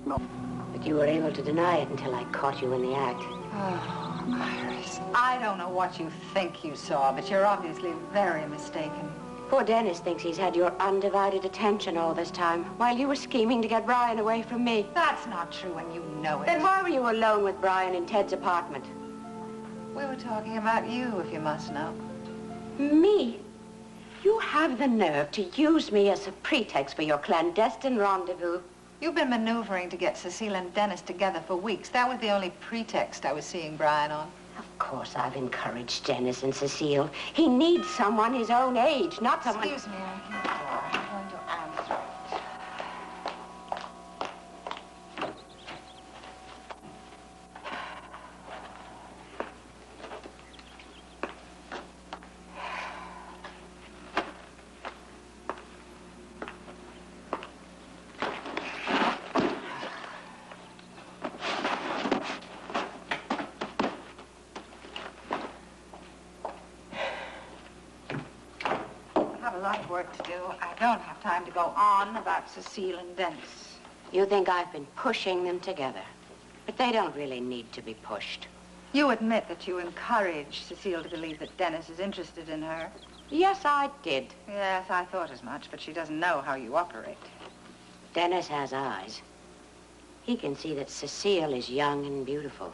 No. But you were able to deny it until I caught you in the act. Oh, Iris, I don't know what you think you saw, but you're obviously very mistaken. Poor Dennis thinks he's had your undivided attention all this time, while you were scheming to get Brian away from me. That's not true, and you know it. Then why were you alone with Brian in Ted's apartment? We were talking about you, if you must know. Me? You have the nerve to use me as a pretext for your clandestine rendezvous. You've been maneuvering to get Cecile and Dennis together for weeks. That was the only pretext I was seeing Brian on. Of course, I've encouraged Dennis and Cecile. He needs someone his own age, not someone... Excuse me, I can't. I'm going to answer it. A lot of work to do. I don't have time to go on about Cecile and Dennis. You think I've been pushing them together, but they don't really need to be pushed. You admit that you encouraged Cecile to believe that Dennis is interested in her. Yes, I did. Yes, I thought as much, but she doesn't know how you operate. Dennis has eyes. He can see that Cecile is young and beautiful.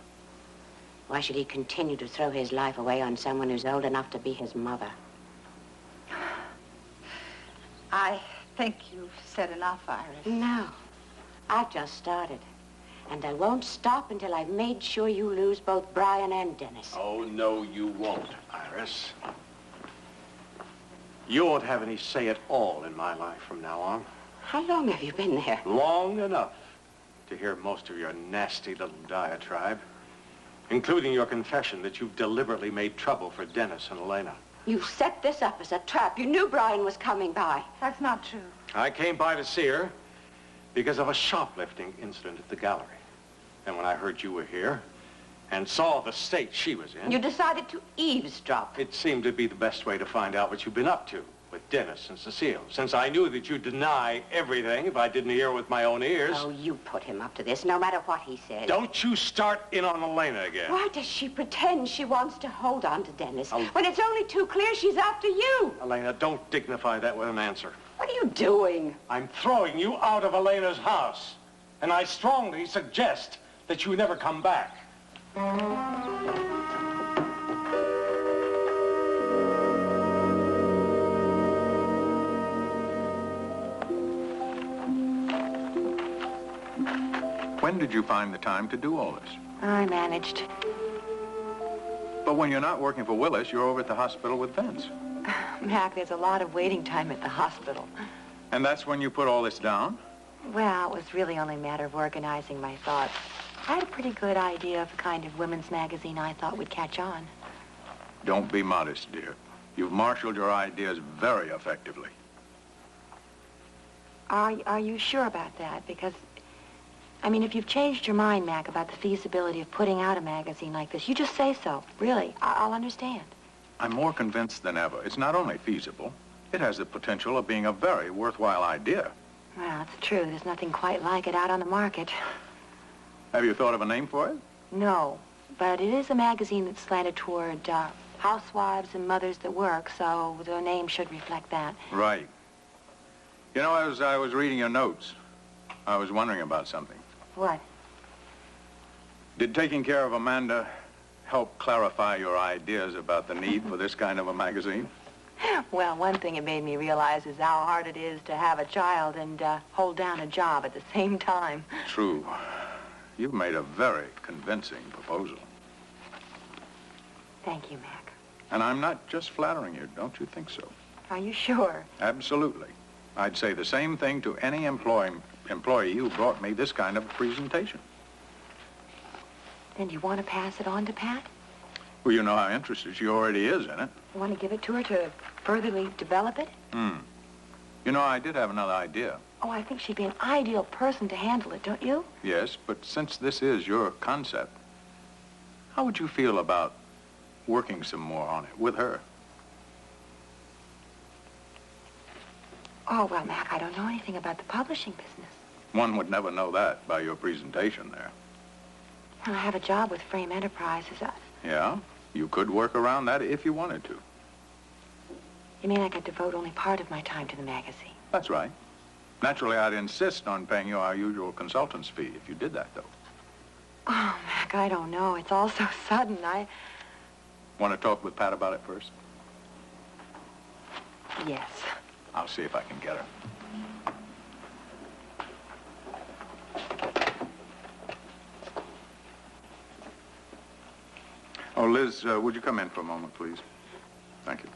Why should he continue to throw his life away on someone who's old enough to be his mother? I think you've said enough, Iris. No. I've just started. And I won't stop until I've made sure you lose both Brian and Dennis. Oh, no, you won't, Iris. You won't have any say at all in my life from now on. How long have you been there? Long enough to hear most of your nasty little diatribe, including your confession that you've deliberately made trouble for Dennis and Elena. You set this up as a trap. You knew Brian was coming by. That's not true. I came by to see her because of a shoplifting incident at the gallery. And when I heard you were here and saw the state she was in... You decided to eavesdrop. It seemed to be the best way to find out what you've been up to with Dennis and Cecile, since I knew that you'd deny everything if I didn't hear with my own ears. Oh, you put him up to this, no matter what he said. Don't you start in on Elena again. Why does she pretend she wants to hold on to Dennis when it's only too clear she's after you? Elena, don't dignify that with an answer. What are you doing? I'm throwing you out of Elena's house, and I strongly suggest that you never come back. When did you find the time to do all this? I managed. But when you're not working for Willis, you're over at the hospital with Vince. Mac, there's a lot of waiting time at the hospital. And that's when you put all this down? Well, it was really only a matter of organizing my thoughts. I had a pretty good idea of the kind of women's magazine I thought would catch on. Don't be modest, dear. You've marshaled your ideas very effectively. Are you sure about that? Because, I mean, if you've changed your mind, Mac, about the feasibility of putting out a magazine like this, you just say so. Really, I'll understand. I'm more convinced than ever. It's not only feasible, it has the potential of being a very worthwhile idea. Well, it's true. There's nothing quite like it out on the market. Have you thought of a name for it? No, but it is a magazine that's slanted toward housewives and mothers that work, so the name should reflect that. Right. You know, as I was reading your notes, I was wondering about something. What? Did taking care of Amanda help clarify your ideas about the need for this kind of a magazine? Well, one thing it made me realize is how hard it is to have a child and hold down a job at the same time. True. You've made a very convincing proposal. Thank you, Mac. And I'm not just flattering you, don't you think so? Are you sure? Absolutely. I'd say the same thing to any employee who brought me this kind of a presentation. Then you want to pass it on to Pat? Well, you know how interested she already is in it. You want to give it to her to furtherly develop it? You know, I did have another idea. Oh, I think she'd be an ideal person to handle it, don't you? Yes, but since this is your concept, how would you feel about working some more on it with her? Oh, well, Mac, I don't know anything about the publishing business. One would never know that by your presentation there. I have a job with Frame Enterprises. Yeah? You could work around that if you wanted to. You mean I could devote only part of my time to the magazine? That's right. Naturally, I'd insist on paying you our usual consultant's fee if you did that, though. Oh, Mac, I don't know. It's all so sudden. Want to talk with Pat about it first? Yes. I'll see if I can get her. Oh, Liz, would you come in for a moment, please? Thank you.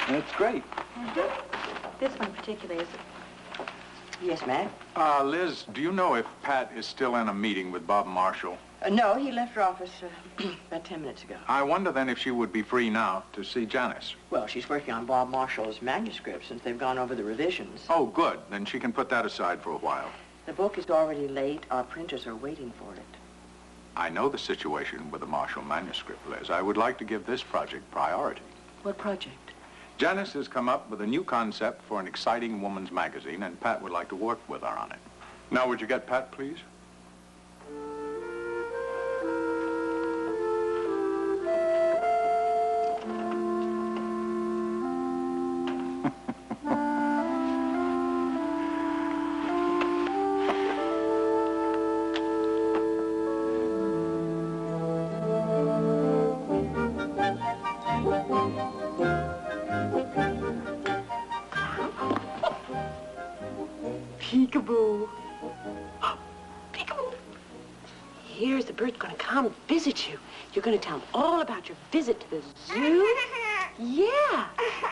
That's great. This one particularly is... Yes, ma'am. Liz, do you know if Pat is still in a meeting with Bob Marshall? No, he left her office about 10 minutes ago. I wonder then if she would be free now to see Janice. Well, she's working on Bob Marshall's manuscript since they've gone over the revisions. Oh, good. Then she can put that aside for a while. The book is already late. Our printers are waiting for it. I know the situation with the Marshall manuscript, Liz. I would like to give this project priority. What project? Janice has come up with a new concept for an exciting woman's magazine, and Pat would like to work with her on it. Now, would you get Pat, please? Peekaboo. Peekaboo. Here's the bird's gonna come visit you. You're gonna tell him all about your visit to the zoo. Yeah.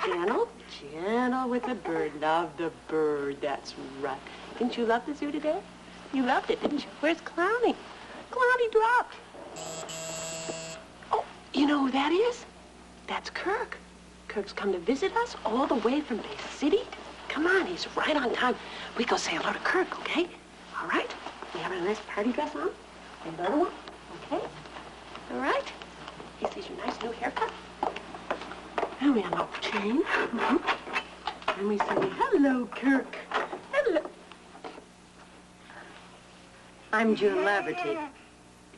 Gentle, gentle with the bird. Love the bird. That's right. Didn't you love the zoo today? You loved it, didn't you? Where's Clowny? Clowny dropped. Oh, you know who that is? That's Kirk. Kirk's come to visit us all the way from Bay City. Come on, he's right on time. We go say hello to Kirk, okay? All right? We have a nice party dress on. Another one, okay? All right? He sees your nice new haircut. And we unlock the chain. And we say, hello, Kirk. Hello. I'm June Laverty,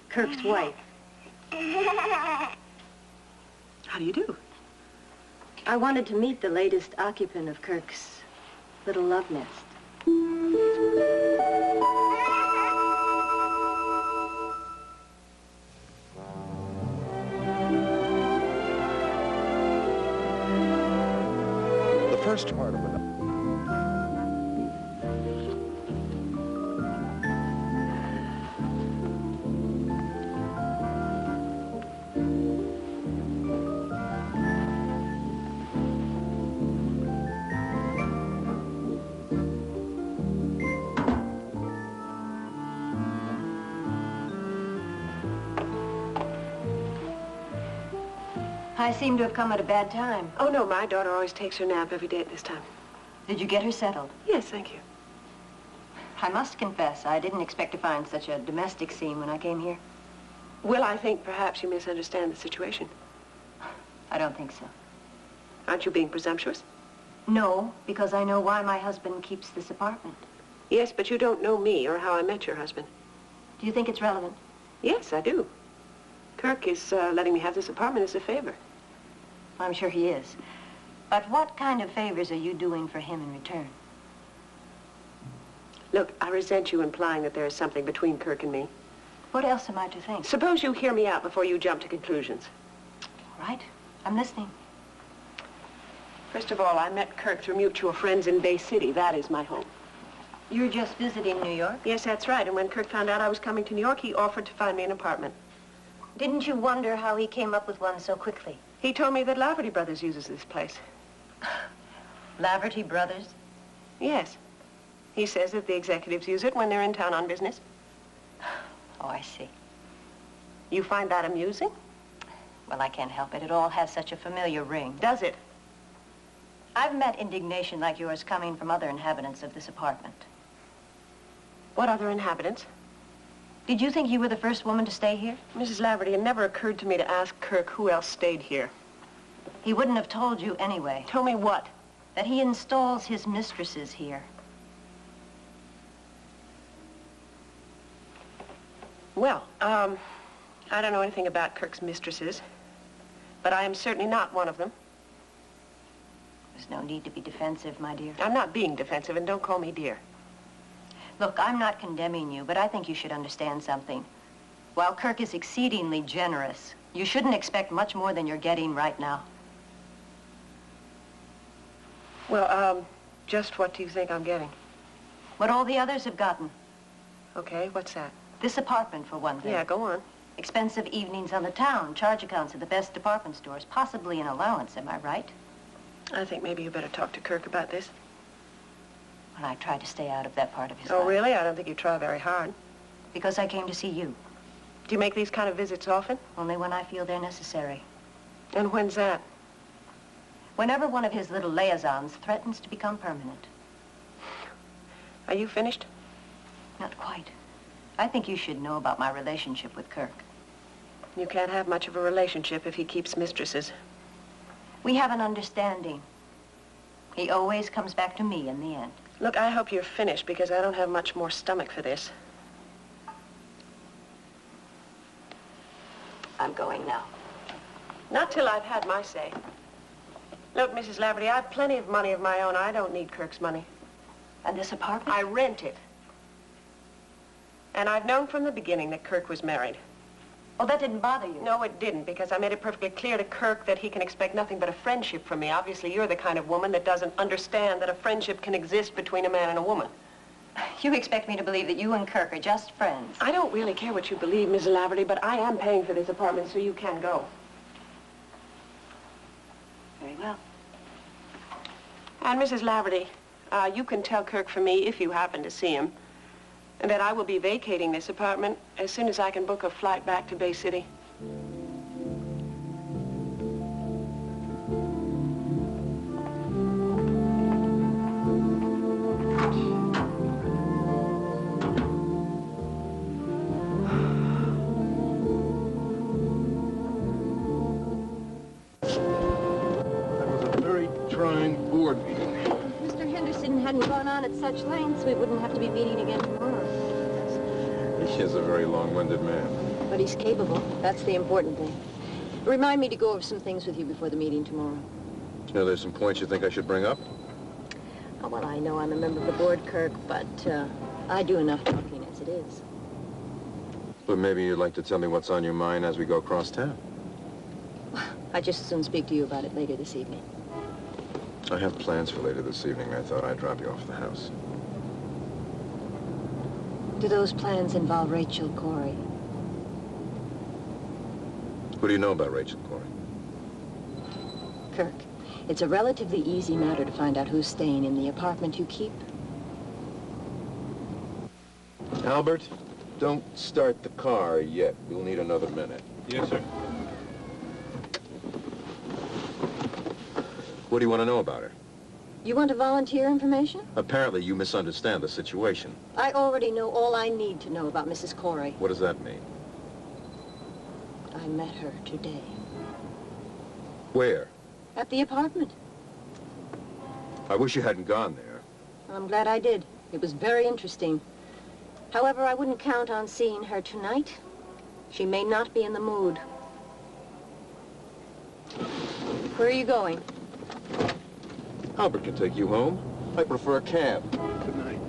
Kirk's wife. How do you do? I wanted to meet the latest occupant of Kirk's little love nest. The first part of it. I seem to have come at a bad time. Oh, no, my daughter always takes her nap every day at this time. Did you get her settled? Yes, thank you. I must confess, I didn't expect to find such a domestic scene when I came here. Well, I think perhaps you misunderstand the situation. I don't think so. Aren't you being presumptuous? No, because I know why my husband keeps this apartment. Yes, but you don't know me or how I met your husband. Do you think it's relevant? Yes, I do. Kirk is letting me have this apartment as a favor. I'm sure he is. But what kind of favors are you doing for him in return? Look, I resent you implying that there is something between Kirk and me. What else am I to think? Suppose you hear me out before you jump to conclusions. All right, I'm listening. First of all, I met Kirk through mutual friends in Bay City. That is my home. You're just visiting New York? Yes, that's right. And when Kirk found out I was coming to New York, he offered to find me an apartment. Didn't you wonder how he came up with one so quickly? He told me that Laverty Brothers uses this place. Laverty Brothers? Yes. He says that the executives use it when they're in town on business. Oh, I see. You find that amusing? Well, I can't help it. It all has such a familiar ring. Does it? I've met indignation like yours coming from other inhabitants of this apartment. What other inhabitants? Did you think you were the first woman to stay here? Mrs. Laverty, it never occurred to me to ask Kirk who else stayed here. He wouldn't have told you anyway. Told me what? That he installs his mistresses here. Well, I don't know anything about Kirk's mistresses, but I am certainly not one of them. There's no need to be defensive, my dear. I'm not being defensive, and don't call me dear. Look, I'm not condemning you, but I think you should understand something. While Kirk is exceedingly generous, you shouldn't expect much more than you're getting right now. Well, just what do you think I'm getting? What all the others have gotten. Okay, what's that? This apartment, for one thing. Yeah, go on. Expensive evenings on the town, charge accounts at the best department stores, possibly an allowance, am I right? I think maybe you better talk to Kirk about this. Well, I tried to stay out of that part of his Oh, life. really? I don't think you try very hard. Because I came to see you. Do you make these kind of visits often? Only when I feel they're necessary. And when's that? Whenever one of his little liaisons threatens to become permanent. Are you finished? Not quite. I think you should know about my relationship with Kirk. You can't have much of a relationship if he keeps mistresses. We have an understanding. He always comes back to me in the end. Look, I hope you're finished because I don't have much more stomach for this. I'm going now. Not till I've had my say. Look, Mrs. Laverty, I have plenty of money of my own. I don't need Kirk's money. And this apartment? I rent it. And I've known from the beginning that Kirk was married. Oh, that didn't bother you? No, it didn't, because I made it perfectly clear to Kirk that he can expect nothing but a friendship from me. Obviously, you're the kind of woman that doesn't understand that a friendship can exist between a man and a woman. You expect me to believe that you and Kirk are just friends? I don't really care what you believe, Mrs. Laverty, but I am paying for this apartment, so you can go. Very well. And Mrs. Laverty, you can tell Kirk for me, if you happen to see him, and that I will be vacating this apartment as soon as I can book a flight back to Bay City. That was a very trying board meeting. If Mr. Henderson hadn't gone on at such lengths, we wouldn't have to be meeting again tomorrow. He is a very long-winded man. But he's capable. That's the important thing. Remind me to go over some things with you before the meeting tomorrow. You know, there's some points you think I should bring up? Oh, well, I know I'm a member of the board, Kirk, but I do enough talking as it is. But maybe you'd like to tell me what's on your mind as we go across town. I'd just as soon speak to you about it later this evening. I have plans for later this evening. I thought I'd drop you off at the house. Do those plans involve Rachel Corey? What do you know about Rachel Corey? Kirk, it's a relatively easy matter to find out who's staying in the apartment you keep. Albert, don't start the car yet. We'll need another minute. Yes, sir. What do you want to know about her? You want to volunteer information? Apparently, you misunderstand the situation. I already know all I need to know about Mrs. Corey. What does that mean? I met her today. Where? At the apartment. I wish you hadn't gone there. I'm glad I did. It was very interesting. However, I wouldn't count on seeing her tonight. She may not be in the mood. Where are you going? Albert can take you home. I prefer a cab. Good night.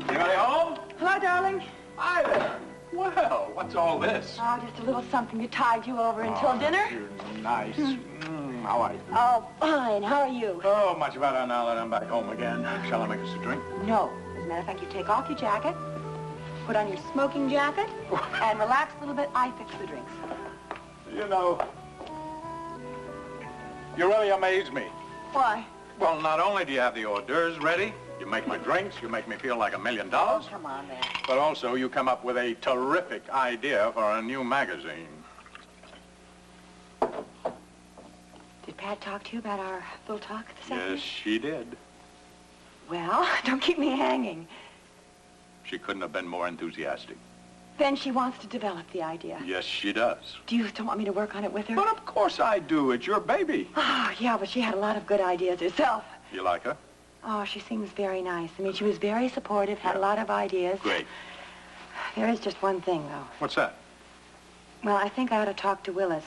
Anybody home? Hello, darling. Hi there. Well, what's all this? Oh, just a little something to tide you over until dinner. You're nice. How are you? Oh, fine. How are you? Oh, much better now that I'm back home again. Shall I make us a drink? No. As a matter of fact, you take off your jacket, put on your smoking jacket, and relax a little bit. I fix the drinks. You know, you really amaze me. Why? Well, not only do you have the hors d'oeuvres ready, you make my drinks, you make me feel like $1 million, Oh, come on, man. but also you come up with a terrific idea for a new magazine. Did Pat talk to you about our little talk this afternoon? Yes, she did. Well, don't keep me hanging. She couldn't have been more enthusiastic. Then she wants to develop the idea. Yes, she does. Do you still want me to work on it with her? But of course I do. It's your baby. Oh, yeah, but she had a lot of good ideas herself. You like her? Oh, she seems very nice. I mean, she was very supportive, had a lot of ideas. Great. There is just one thing, though. What's that? Well, I think I ought to talk to Willis.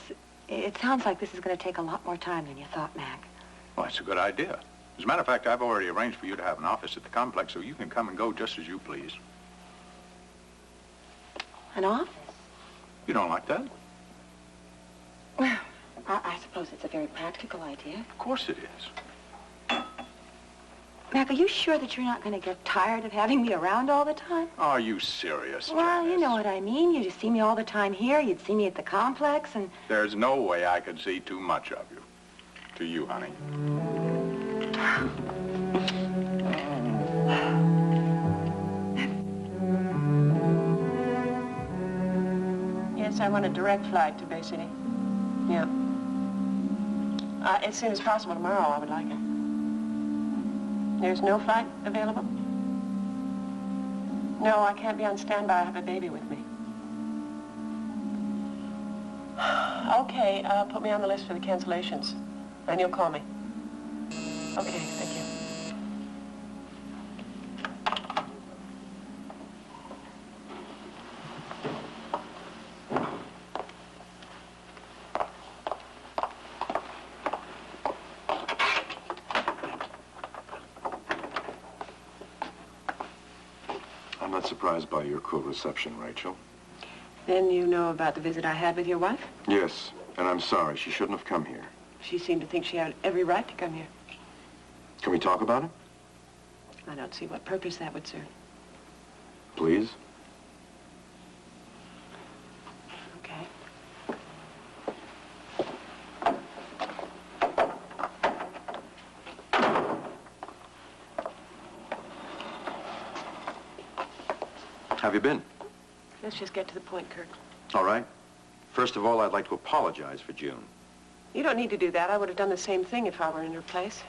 It sounds like this is going to take a lot more time than you thought, Mac. Well, that's a good idea. As a matter of fact, I've already arranged for you to have an office at the complex so you can come and go just as you please. An office? You don't like that? Well, I suppose it's a very practical idea. Of course it is. Mac, are you sure that you're not going to get tired of having me around all the time? Are you serious, Well, you Janice? know what I mean. You just see me all the time here. You'd see me at the complex, and... There's no way I could see too much of you. To you, honey. Yes, I want a direct flight to Bay City. Yeah. As soon as possible tomorrow, I would like it. There's no flight available? No, I can't be on standby. I have a baby with me. Okay, put me on the list for the cancellations, and you'll call me. Okay, thank you. I'm not surprised by your cool reception, Rachel. Then you know about the visit I had with your wife? Yes, and I'm sorry. She shouldn't have come here. She seemed to think she had every right to come here. Can we talk about it? I don't see what purpose that would serve. Please? Okay. Have you been? Let's just get to the point, Kirk. All right. First of all, I'd like to apologize for June. You don't need to do that. I would have done the same thing if I were in her place.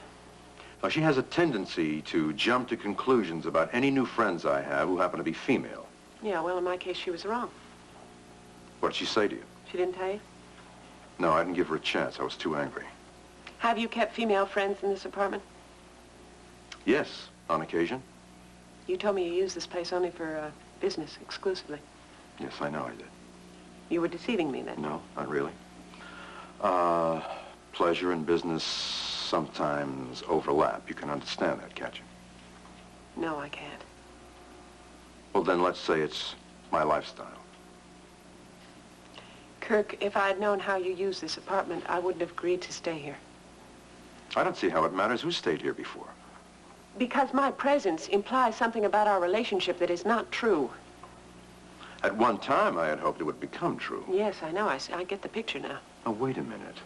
Now, she has a tendency to jump to conclusions about any new friends I have who happen to be female. Yeah, well, in my case, she was wrong. What did she say to you? She didn't tell you? No, I didn't give her a chance. I was too angry. Have you kept female friends in this apartment? Yes, on occasion. You told me you used this place only for business exclusively. Yes, I know I did. You were deceiving me then. No, not really. Pleasure and business sometimes overlap. You can understand that, can't you? No, I can't. Well, then let's say it's my lifestyle. Kirk, if I had known how you used this apartment, I wouldn't have agreed to stay here. I don't see how it matters who stayed here before. Because my presence implies something about our relationship that is not true. At one time, I had hoped it would become true. Yes, I know. I get the picture now. Now, wait a minute.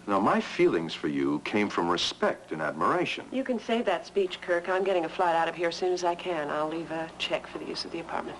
Now, my feelings for you came from respect and admiration. You can save that speech, Kirk. I'm getting a flight out of here as soon as I can. I'll leave a check for the use of the apartment.